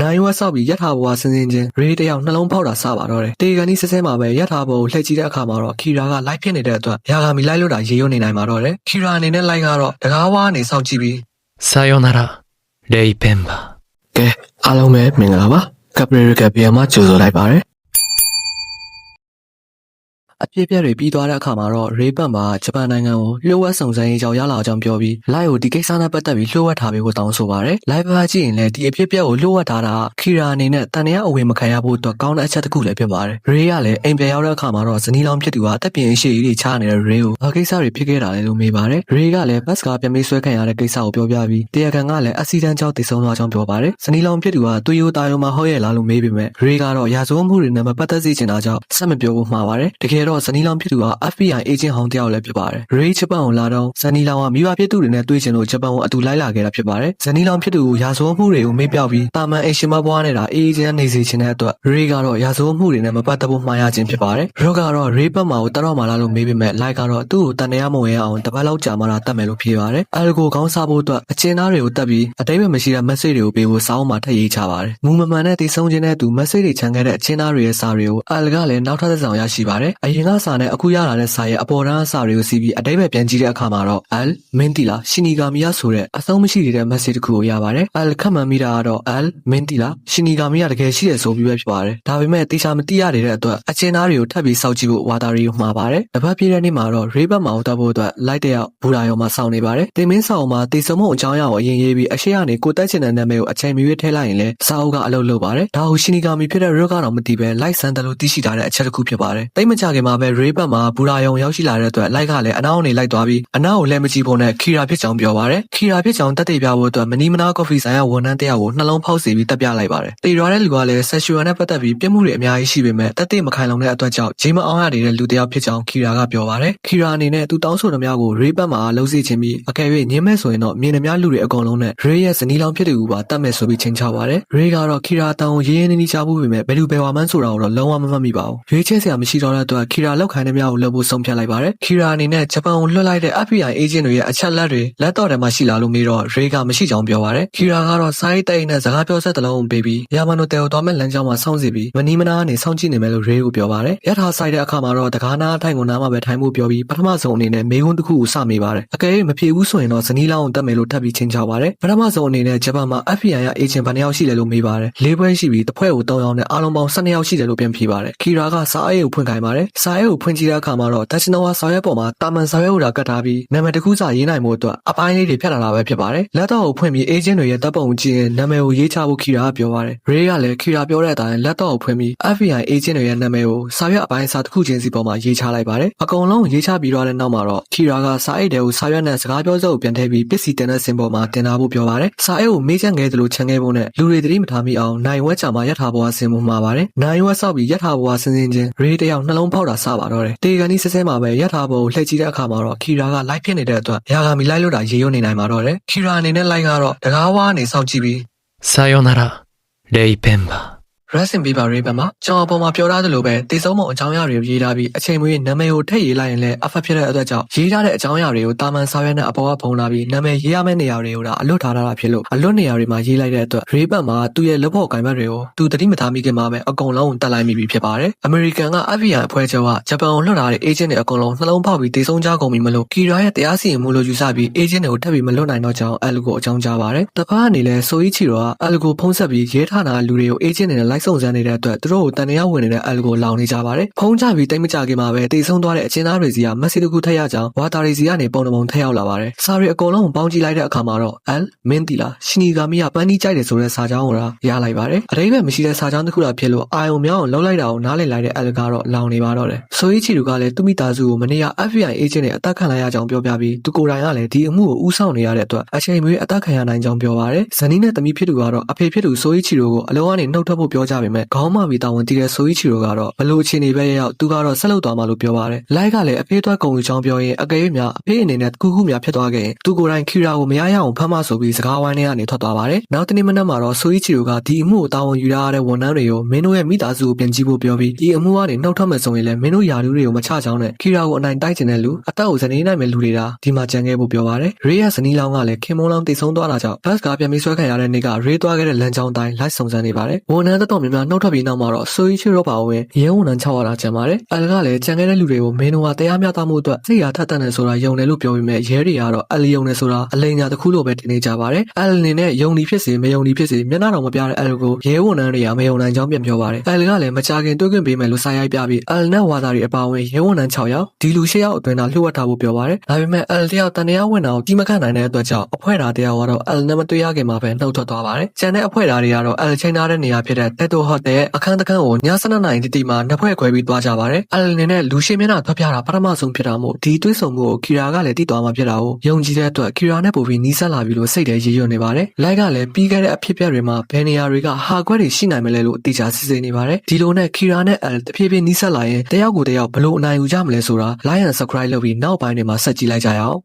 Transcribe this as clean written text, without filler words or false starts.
နိုင်ဝက်ဆောက်ပြီးရထားဘဝဆင်းဆင်းချင်းရေတယောက်နှလုံးဖောက်တာစပါတော့တယ်တေကန်ဒီဆဲဆဲမှာပဲရထားဘဝကိုလှည့်ကြည့်တဲ့အခါမှာတော့ခီရာကလိုက်ဖြစ်နေတဲ့အတွက်ယာဂါမီလိုက်လို့တာရေရွနေနိုင်မှာတော့တယ်ခီရာအနေနဲ့လိုက်ကတော့တကားဝါကနေစောင့်ကြည့်ပြီးさよならレイペンバကဲအားလုံးပဲမင်္ဂလာပါကပ်ပရီကပ်ပြန်မှာကြိုဆိုလိုက်ပါတယ်အပြည့်ပြည့်တွေပြီးသွားတဲ့အခါမှာတော့ရေပတ်မှာဂျပန်နိုင်ငံကိုလျှို့ဝှက်စုံစမ်းရေးကြောင်းရလာအောင်ပြောပြီးလိုက်ကိုဒီကိစ္စနဲ့ပတ်သက်ပြီးလျှို့ဝှက်ထားပေးဖို့တောင်းဆိုပါတယ်။လိုက်ပါကြည့်ရင်လည်းဒီအပြည့်ပြည့်ကိုလျှို့ဝှက်ထားတာခီရာအနေနဲ့တန်တရားအဝင်မခံရဖို့အတွက်ကောင်းတဲ့အချက်တစ်ခုလည်းဖြစ်ပါတယ်။ရေကလည်းအိမ်ပြန်ရောက်တဲ့အခါမှာတော့ဇနီးလောင်ဖြစ်သူကအသက်ပြင်ရှိကြီးတွေချနေတဲ့ရေကိုဘာကိစ္စတွေဖြစ်ခဲ့တာလဲလို့မေးပါတယ်။ရေကလည်းဘတ်စကားပြန်ပြီးဆွဲခံရတဲ့ကိစ္စကိုပြောပြပြီးတရားခံကလည်းအက်ဆီဒန့်ကြောင့်သေဆုံးသွားကြောင်းပြောပါတယ်။ဇနီးလောင်ဖြစ်သူကသူ့ရိုးသားရုံမှာဟုတ်ရဲ့လားလို့မေးပေမဲ့ရေကတော့ရာဇဝတ်မှုတွေနဲ့မပတ်သက်စေချင်တာကြောင့်ဆက်မပြောဖို့မှားပါတယ်။တကယ်တော့ဇနီးလောင်ဖြစ်သူကFBI agent ဟောင်းတယောက်လည်းဖြစ်ပါတယ်။ Ray ဂျပန်ကိုလာတော့ဇနီးလောင်ကမိဘဖြစ်သူတွေနဲ့တွေ့ချင်လို့ဂျပန်ကိုအတူလိုက်လာခဲ့တာဖြစ်ပါတယ်။ဇနီးလောင်ဖြစ်သူကိုရာဇဝတ်မှုတွေကိုမေ့ပြောက်ပြီးတာမန်အိမ်ရှင်မဘွားနဲ့တာ agent နေစေချင်တဲ့အတွက် Ray ကတော့ရာဇဝတ်မှုတွေနဲ့မပတ်သက်ဖို့မှားရခြင်းဖြစ်ပါတယ်။ Rock ကတော့ Ray ဘက်မှာကိုတတော့မှလာလို့မေးပေမဲ့ Light ကတော့သူ့ကိုတန်တရားမဝင်အောင်တပတ်လောက်ကြာမှတာတတ်မယ်လို့ဖြေပါတယ်။ Algo ခေါင်းစားဖို့အတွက်အကျဉ်းသားတွေကိုတတ်ပြီးအတိတ်ပဲမရှိတဲ့ message တွေကိုပေးဖို့စာအုပ်မှာထည့်ရေးချပါတယ်။မူမမှန်တဲ့တိဆုံးခြင်းနဲ့သူ message တွေချန်ခဲ့တဲ့အကျဉ်းသားတွေရဲ့စာတွေကို Al ကလည်းနောက်ထပ်တစ်စောင်ရရှိပါတယ်။အရင်ကစာနဲ့အခုရလာတဲ့စာရဲ့အပေါ်တန်းအစာတွေကိုစီးပြီးအတိတ်ပဲပြန်ကြည့်တဲ့အခါမှာတော့ Al မင်းတီလာရှင်နီဂါမီယာဆိုတဲ့အဆုံးမရှိတဲ့ message တစ်ခုကိုရပါတယ်။ Al ခန့်မှန်းမိတာကတော့ Al မင်းတီလာရှင်နီဂါမီယာတကယ်ရှိတယ်ဆိုပြီးပဲဖြစ်ပါတယ်။ဒါပေမဲ့တေချာမသိရတဲ့အတွက်အကျဉ်းသားတွေကိုထပ်ပြီးစောင့်ကြည့်ဖို့ဝါတာရီကိုမှားပါတယ်။တပတ်ပြည့်တဲ့နေ့မှာတော့ Ray ဘတ်မှာတက်ဖို့အတွက် Light တယောက်ဘူရာရောမှာစောင့်နေပါတယ်။တင်မင်းဆောင်မှာတေဆုံမုံအကြောင်းအရာကိုအရင်ရေးပြီးအရှိကနေကိုတက်ချင်တဲ့နာမည်ကိုအချိန်မီရွေးထည့်လိုက်ရင်လည်းစာအုပ်ကအလုပ်လုပ်ပါတယ်။ဒါကိုရှင်နီဂါမီဖြစ်တဲ့ Rock ကတော့မသိပဲ Light စမ်းတယ်လို့သိရှိထားတဲ့အချက်တစ်ခုဖြစ်ပါတယ်။တိတ်မကြခင်မှာပဲ Ray ဘတ်မှာဘူရာရောရောက်ရှိလာတဲ့အတွက် Light ကလည်းအနောက်ကနေလိုက်သွားပြီးအနောက်ကိုလှည့်မကြည့်ဖို့နဲ့ခီရာဖြစ်ကြောင်းပြောပါတယ်။ခီရာဖြစ်ကြောင်းတက်တေပြဖို့အတွက်မနီမနာကော်ဖီဆိုင်ကဝန်ထမ်းတယောက်ကိုနှလုံးဖောက်စီပြီးတက်ပြလိုက်ပါတယ်။တေရွာတဲ့လူကလည်း sexual နဲ့ပတ်သက်ပြီးပြစ်မှုတွေအများကြီးရှိပေမဲ့တက်တေမခိုင်လုံတဲ့အတွက်ကြောင့်ဂျိမ်းမအောင်ရတဲ့လူတယောက်ဖြစ်ကြောင်းခီရာကပြောပါတယ်။ခီရာအနေနဲ့သူတောင်းဆိုသမျှကို Ray ဘတ်မှာလှုပ်စီခြင်းပြီးအကယ်၍ညင်းမဲ့ဆိုရင်တော့မြင်သမျှလူတွေအကုန်လုံးနဲ့ Ray ရဲ့ဇနီးလောင်ဖြစ်သူကပါတတ်မဲ့ဆိုပြီးချိန်ချပါတယ်။ Ray ကတော့ခီရာတောင်းကိုရေးရင်းနှီးချဖို့ပေမဲ့ဘယ်လူဘယ်ဝါမှန်းဆိုတာကိုတော့လုံးဝမမှတ်မိပါဘူး။ရွေးချယ်စရာမရှိတော့တဲ့အတွက်ခီရာလောက်ခိုင်းတဲ့များကိုလှုပ်ဖို့ဆုံးဖြတ်လိုက်ပါတယ်။ခီရာအနေနဲ့ဂျပန်ကိုလွှတ်လိုက်တဲ့ FBI agent တွေရဲ့အချက်လက်တွေလက်တော့ထဲမှာရှိလာလို့မေးတော့ Ray ကမရှိကြောင်းပြောပါတယ်။ခီရာကတော့စာရေးတိတ်နဲ့စကားပြောဆက်တလုံးကိုပေးပြီးယာမန်နိုတယ်ကိုသွားမဲ့လမ်းကြောင်းမှာစောင့်စီပြီးမနီမနာကနေစောင့်ကြည့်နေမယ်လို့ Ray ကိုပြောပါတယ်။ရထားဆိုင်တဲ့အခါမှာတော့တကားနာထိုင်ကိုနားမှာပဲထိုင်ဖို့ပြောပြီးပထမဆုံးအနေနဲ့မေးခွန်းတစ်ခုကိုစမေးပါတယ်။အကယ်၍မဖြေဘူးဆိုရင်တော့ဇနီးလောင်းကိုတတ်မယ်လို့ထပ်ပြီးချင်းချပါတယ်။ပထမဆုံးအနေနဲ့ဂျပန်မှာ FBI ရဲ့ agent ဘယ်နှယောက်ရှိလဲလို့မေးပါတယ်။၄ဘွဲရှိပြီးတစ်ဖွဲ့ကို3ယောက်နဲ့အားလုံးပေါင်း12ယောက်ရှိတယ်လို့ပြန်ဖြေပါတယ်။ခီရာကစာအိတ်ကိုဖွင့်ခိုင်းပါတယ်။စာအိတ်ကိုဖွင့်ကြည့်တဲ့အခါမှာတော့တက်ချနောဝါစာရွက်ပေါ်မှာတာမန်စာရွက်ဟူတာကတ်ထားပြီးနာမည်တစ်ခုစာရေးနိုင်မှုအတွက်အပိုင်းလေးတွေဖြတ်လာတာပဲဖြစ်ပါတယ်။လက်တော့ကိုဖွင့်ပြီး agent တွေရဲ့တပ်ပုံကိုကြည့်ရင်နာမည်ကိုရေးချဖို့ခီရာကပြောပါတယ်။ Ray ကလည်းခီရာပြောတဲ့အတိုင်းလက်တော့ကိုဖွင့်ပြီး FBI agent တွေရဲ့နာမည်ကိုစာရွက်အပိုင်းစာတစ်ခုချင်းစီပေါ်မှာရေးချလိုက်ပါတယ်။အကုန်လုံးရေးချပြီးတော့တဲ့နောက်မှာတော့ခီရာကစာအိတ်တွေကိုစာရွက်နဲ့စကားပြောစက်ကိုပြန်ထည့်ပြီးပစ္စည်းတင်တဲ့စင်ပေါ်မှာတင်ထားဖို့ပြောပါတယ်။စာအိတ်ကိုမေးချင်ခဲ့သလိုခြံခဲ့ဖို့နဲ့လူတွေသတိမထားမိအောင်နိုင်ဝက်ချာမှာရထားဘဝဆင်ဖို့မှာပါတယ်။နိုင်ဝက်ဆောက်ပြီးရထားဘဝဆင်းဆင်းချင်း Ray တယောက်နှလုံးဖောက်တာစပါတော့တယ်။တေကန်ဒီဆဲဆဲမှာပဲရထားဘဝကိုလှည့်ကြည့်တဲ့အခါမှာတော့ခီရာကလိုက်ဖြစ်နေတဲ့အတွက်ယာဂါမီလိုက်လို့တာရေရွနေနိုင်မှာတော့တယ်။ခီရာအနေနဲ့လိုက်ကတော့တကားဝါကနေစောင့်ကြည့်ပြီးさよならレイペンバRest in Peace ပါရေးဘက်မှာကျွန်တော်အပေါ်မှာပြောထားသလိုပဲတေဆုံးမအကြောင်းအရာတွေကိုရေးထားပြီးအချိန်မွေးနာမည်ကိုထည့်ရေးလိုက်ရင်လည်းအဖက်ဖြစ်တဲ့အတွက်ကြောင့်ရေးထားတဲ့အကြောင်းအရာတွေကိုတာမန်စာရွက်နဲ့အပေါ်ကဖုံးထားပြီးနာမည်ရေးရမယ့်နေရာတွေကိုဒါအလွတ်ထားတာဖြစ်လို့အလွတ်နေရာတွေမှာရေးလိုက်တဲ့အတွက်ရေးဘက်မှာသူ့ရဲ့လက်ဖို့ကိုင်ဘက်တွေကိုသူတတိမထားမိခင်မှာပဲအကုန်လုံးတက်လိုက်မိပြီဖြစ်ပါတယ်။ American က FBI အဖွဲ့ချုပ်ကဂျပန်ကိုလွှတ်ထားတဲ့ agent တွေအကုန်လုံးနှလုံးဖောက်ပြီးတေဆုံးကြကုန်ပြီမလို့ကီရာရဲ့တရားစီရင်မှုလို့ယူဆပြီး agent တွေကိုထပ်ပြီးမလွတ်နိုင်တော့ကြောင်းအယ်လ်ကိုအကြောင်းကြားပါတယ်။တပတ်ကနေလဲဆိုအီချီရောကအယ်လ်ကိုဖုံးဆက်ပြီးရေးထားတာလူတွေကို agent တွေနဲ့လိုက်ဆုံစမ်းနေတဲ့အတွက်သူတို့ကိုတန်တရားဝင်နေတဲ့အယ်လ်ကိုလောင်နေကြပါတယ်။ဖုံးချပြီးတိတ်မကြခင်မှာပဲတေဆုံးသွားတဲ့အချင်းသားတွေစီကမက်ဆေ့တစ်ခုထည့်ရကြောင်းဝါတာရီစီကနေပုံတပုံထည့်ရောက်လာပါတယ်။စာရီအကုန်လုံးပေါင်းကြည့်လိုက်တဲ့အခါမှာတော့ Al မင်းတီလာရှင်နီဂါမီကပန်းတီးကြိုက်တယ်ဆိုတဲ့စာကြောင်းကိုရလိုက်ပါတယ်။အတိတ်ပဲမရှိတဲ့စာကြောင်းတစ်ခုလာဖြစ်လို့အာယုံမြောင်းကိုလှုပ်လိုက်တာကိုနားလည်လိုက်တဲ့အယ်လ်ကတော့လောင်နေပါတော့တယ်။ဆိုအီချီတို့ကလည်းသူ့မိသားစုကိုမနေ့က FBI agent တွေအသက်ခံလိုက်ရကြောင်းပြောပြပြီးသူကိုယ်တိုင်ကလည်းဒီအမှုကိုဦးဆောင်နေရတဲ့အတွက်အချိန်မွေးအသက်ခံရနိုင်ကြောင်းပြောပါတယ်။ဇနီးနဲ့သမီးဖြစ်သူကတော့အဖေဖြစ်သူဆိုအီချီတို့ကိုအလုံးကနေနှုတ်ထွက်ဖို့ပြောကြ ကြပေမဲ့ခေါင်းမပြီးတာဝန်တည်တဲ့ဆိုအီချီရိုကတော့ဘလို့အခြေအနေပဲရောက်သူကတော့ဆက်လုပ်သွားမှာလို့ပြောပါတယ်။လိုက်ကလည်းအဖေအတွက်ကုန်ယူချောင်းပြောရင်အကယ်၍များအဖေအနေနဲ့တခုခုများဖြစ်သွားခဲ့ရင်သူကိုယ်တိုင်ခီရာကိုမရရအောင်ဖမ်းမဆိုပြီးစကားဝိုင်းထဲကနေထွက်သွားပါတယ်။နောက်တနေ့မနက်မှာတော့ဆိုအီချီရိုကဒီအမှုကိုတာဝန်ယူရတဲ့ဝန်ထမ်းတွေကိုမင်းတို့ရဲ့မိသားစုကိုပြန်ကြည့်ဖို့ပြောပြီးဒီအမှုကနေနှုတ်ထွက်မယ်ဆိုရင်လည်းမင်းတို့ယာလူတွေကိုမချချောင်းနဲ့ခီရာကိုအနိုင်တိုက်ကျင်တဲ့လူအသက်ကိုဇနီးနိုင်မဲ့လူတွေဒါဒီမှာကြံခဲ့ဖို့ပြောပါတယ်။ရေးရဲ့ဇနီးလောင်းကလည်းခင်မုန်းလောင်းတိတ်ဆုံးသွားတာကြောင့်ဘတ်ကားပြန်ပြီးဆွဲခံရတဲ့နေ့ကရေးသွားခဲ့တဲ့လမ်းကြောင်းတိုင်းလိုက်စုံစမ်းနေပါတယ်။ဝန်ထမ်းတော်များများနှုတ်ထွက်ပြီးနောက်မှာတော့ဆိုအီချီရိုပါဝင်ရဲဝန်ထမ်း600တာကျန်ပါတယ်။အလကလည်းကြံခဲ့တဲ့လူတွေကိုမင်းတို့ကတရားမျှတမှုအတွက်စိတ်ရထက်သန်တယ်ဆိုတာယုံတယ်လို့ပြောပြီးမြဲရဲတွေကတော့အလီယုံတယ်ဆိုတာအလိညာတစ်ခုလိုပဲတင်နေကြပါတယ်။အလအနေနဲ့ယုံဒီဖြစ်စေမယုံဒီဖြစ်စေမျက်နှာတော်မပြတဲ့အလကိုရဲဝန်ထမ်းတွေကမယုံနိုင်ကြောင်းပြန်ပြောပါတယ်။အလကလည်းမကြခင်တွေ့ခွင့်ပေးမယ်လို့စာရိုက်ပြပြီးအလနဲ့ဝါသားတွေအပါအဝင်ရဲဝန်ထမ်း6ယောက်ဒီလူ6ယောက်အတွင်းသာလှုပ်ဝက်ထားဖို့ပြောပါတယ်။ဒါပေမဲ့အလတယောက်တန်တရားဝင်တာကိုကြီးမခန့်နိုင်တဲ့အတွက်ကြောင့်အဖွဲ့သားတယောက်ကတော့အလနဲ့မတွေ့ရခင်မှာပဲနှုတ်ထွက်သွားပါတယ်။ကျန်တဲ့အဖွဲ့သားတွေကတော့အလချိန်ထားတဲ့နေရာဖြစ်တဲ့တက်တိုဟိုတယ်အခန်းတစ်ခန်းကိုည7:00 နာရီတိမှာနှစ်ဖွဲ့ခွဲပြီးသွားကြပါတယ်။အလအနေနဲ့လူရှင်းမျက်နှာထွက်ပြတာပထမဆုံးဖြစ်တာမို့ဒီတွေးဆုံမှုကိုခီရာကလည်းတည်သွားမှာဖြစ်တာကိုယုံကြည်တဲ့အတွက်ခီရာနဲ့ပိုပြီးနီးစပ်လာပြီလို့စိတ်ထဲရည်ရွယ်နေပါတယ်။လိုက်ကလည်းပြီးခဲ့တဲ့အဖြစ်အပျက်တွေမှာဘယ်နေရာတွေကဟာခွက်တွေရှိနိုင်မလဲလို့အတိအကျစစ်ဆေးနေပါတယ်။ဒီလိုနဲ့ခီရာနဲ့အလတဖြည်းဖြည်းနီးစပ်လာရင်တယောက်ကိုတယောက်ဘလို့အနိုင်ယူကြမလဲဆိုတာ like and subscribe လုပ်ပြီးနောက်ပိုင်းတွေမှာဆက်ကြည့်လိုက်ကြရအောင်။